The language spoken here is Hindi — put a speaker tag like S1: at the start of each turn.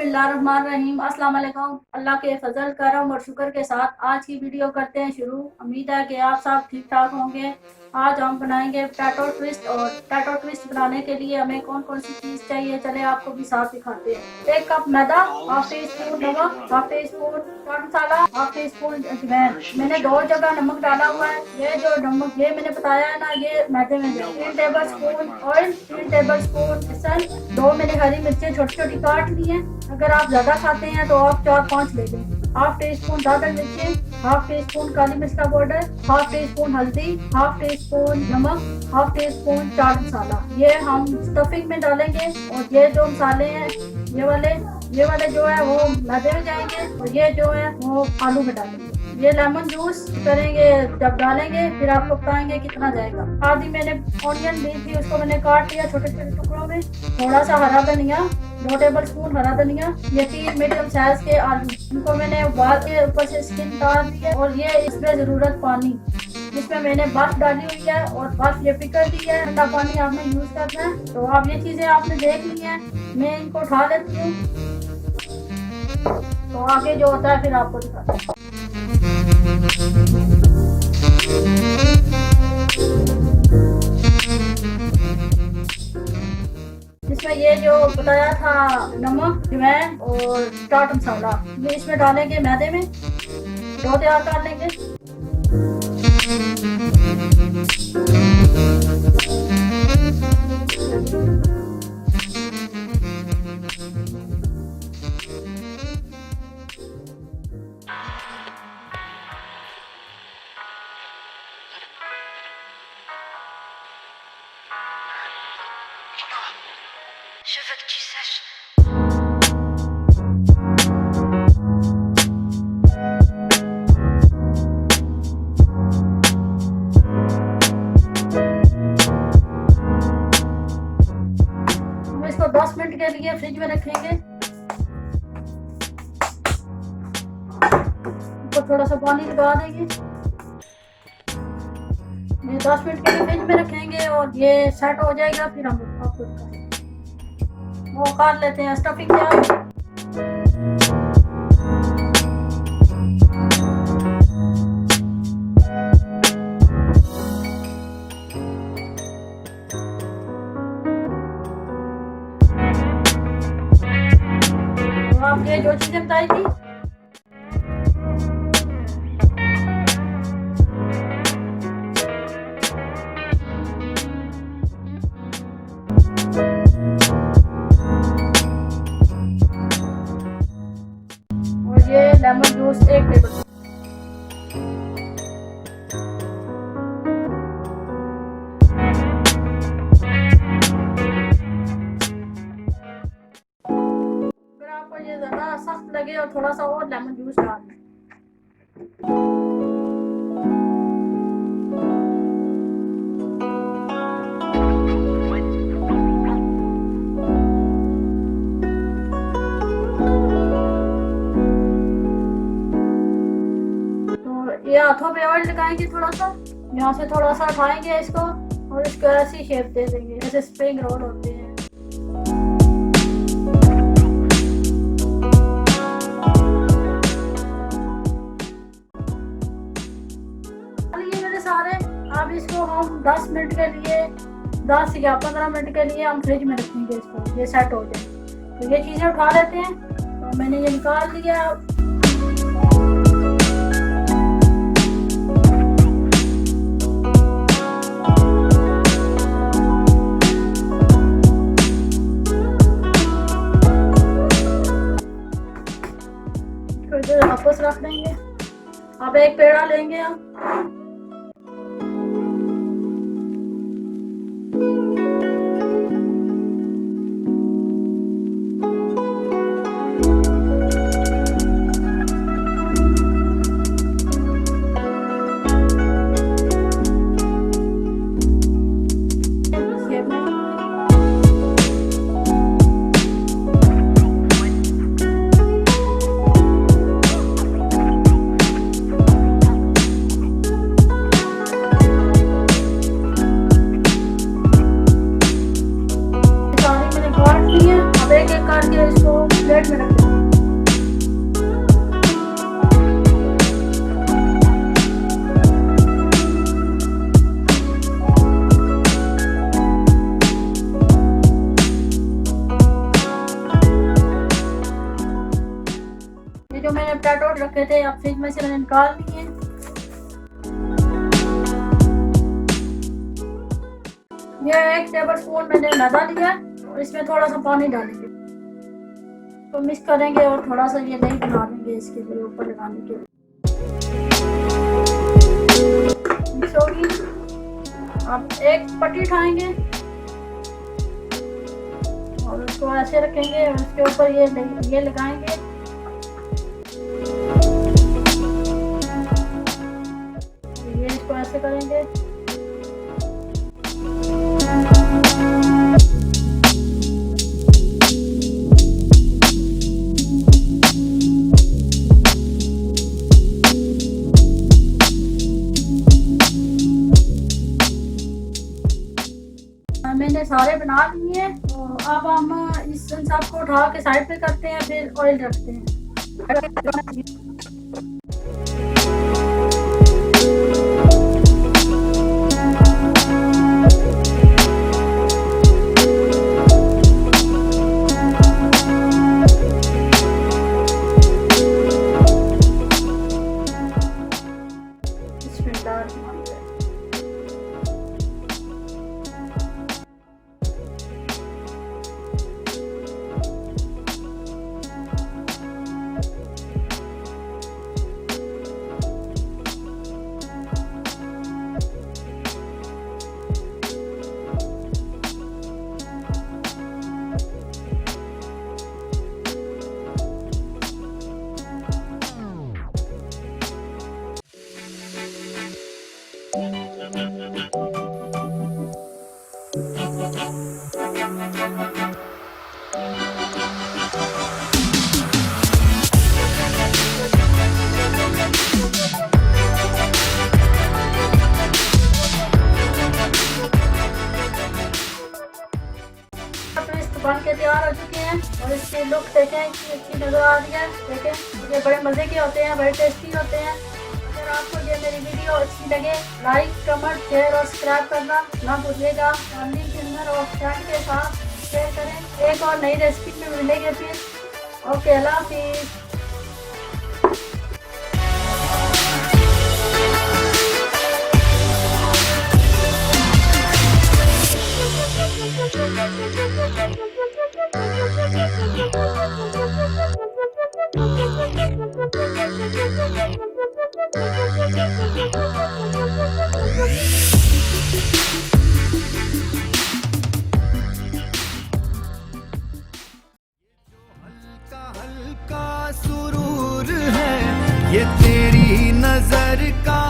S1: बिस्मिल्लाहिर्रहमानिर्रहीम। अस्सलाम वालेकुम। अल्लाह के फजल करम और शुक्र के साथ आज की वीडियो करते हैं शुरू। उम्मीद है कि आप सब ठीक ठाक होंगे। आज हम बनाएंगे पोटैटो ट्विस्ट, और पोटैटो ट्विस्ट बनाने के लिए हमें कौन कौन सी चीज़ चाहिए चले आपको भी साथ दिखाते हैं। 1 कप मैदा, हाफ टी स्पून नमक, half tea spoon chaat masala, half tea spoon अजवाइन। मैंने 2 जगह नमक डाला हुआ है। ये जो नमक ये मैंने बताया है ना, ये मैदे में है। 3 table spoon oil, 3 table spoon बेसन, 2 मैंने हरी मिर्चें छोटी छोटी काट ली है। अगर आप ज्यादा खाते हैं तो आप 4-5 ले लें। हाफ टी स्पून दादर मिर्ची, हाफ टी स्पून काली मिर्च का पाउडर, हाफ टी स्पून हल्दी, हाफ टी स्पून नमक, half tea spoon chaat masala. ये हम स्टफिंग में डालेंगे। और ये जो मसाले हैं ये वाले जो है वो मैदे में जाएंगे, और ये जो है वो आलू में डालेंगे। ये लेमन जूस करेंगे जब डालेंगे, फिर आपको बताएंगे कितना जाएगा। आधी मैंने ऑनियन ली थी, उसको मैंने काट लिया छोटे छोटे टुकड़ों में। थोड़ा सा हरा धनिया, 2 टेबल स्पून हरा धनिया। ये 3 मीडियम साइज के आलू, इनको मैंने उबाल के ऊपर से स्किन उतार दी है। और ये इसमें जरूरत पानी, इसमें मैंने बर्फ डाली हुई है, और बर्फ ये पिघल दी है। ठंडा पानी आपने यूज करना है। तो आप ये चीजें आपने देख ली है, मैं इनको उठा लेती हूँ। तो आगे जो होता है फिर आपको दिखाता हूँ। इसमें ये जो बताया था नमक, अजवाइन और चाट मसाला, ये इसमें डालेंगे मैदे में। डो तैयार कर लेंगे।
S2: Je veux que tu saches.
S1: हम इसको 10 मिनट के लिए फ्रिज में रखेंगे। ऊपर थोड़ा सा पानी लगा देंगे। ये 10 मिनट के लिए फ्रिज में रखेंगे, और ये सेट हो जाएगा। फिर हम आपको वो कर लेते हैं स्टफिंग तैयार। तो आप ये जो चीजें बताई थी, लेमन जूस 1 टेबल। अगर आपको ये ज्यादा सख्त लगे और थोड़ा सा और लेमन जूस डाल दें। ये हाथों पे ऑयल लगाएंगे थोड़ा सा, यहाँ से थोड़ा सा उठाएंगे इसको, और इसको ऐसी शेप दे देंगे जैसे स्प्रिंग रोल होते हैं। ये मेरे सारे। अब इसको हम 10 मिनट के लिए, 10 या 15 मिनट के लिए हम फ्रिज में रखेंगे इसको, ये सेट हो जाए। तो ये चीजें उठा लेते हैं। तो मैंने ये निकाल लिया। वापस रख देंगे। अब एक पेड़ा लेंगे हम। रखे थे, अब फ्रिज में से मैंने निकाल दिए। ये 1 टेबल स्पून मैंने मैदा लिया और इसमें थोड़ा सा पानी डालेंगे तो मिक्स करेंगे और थोड़ा सा ये दही बना देंगे इसके लिए ऊपर लगाने के लिए। मिक्स होगी। अब एक पट्टी उठाएंगे और उसको ऐसे रखेंगे और उसके ऊपर ये लगाएंगे। ये इसको ऐसे करेंगे। मैंने सारे बना लिए हैं तो अब हम इस सब को उठा के साइड पे करते हैं, फिर ऑयल रखते हैं। बन के तैयार हो चुके हैं और इसकी लुक देखें कि अच्छी नज़र आ रही है। देखें ये बड़े मज़े के होते हैं, बड़े टेस्टी होते हैं। अगर आपको ये मेरी वीडियो अच्छी लगे लाइक कमेंट शेयर और सब्सक्राइब करना ना भूलिएगा। फैमिली के अंदर और फ्रेंड के साथ शेयर करें। एक और नई रेसिपी में मिलेंगे फिर। ओके, अल्लाह हाफिज़।
S3: हल्का सुरूर है ये तेरी नजर का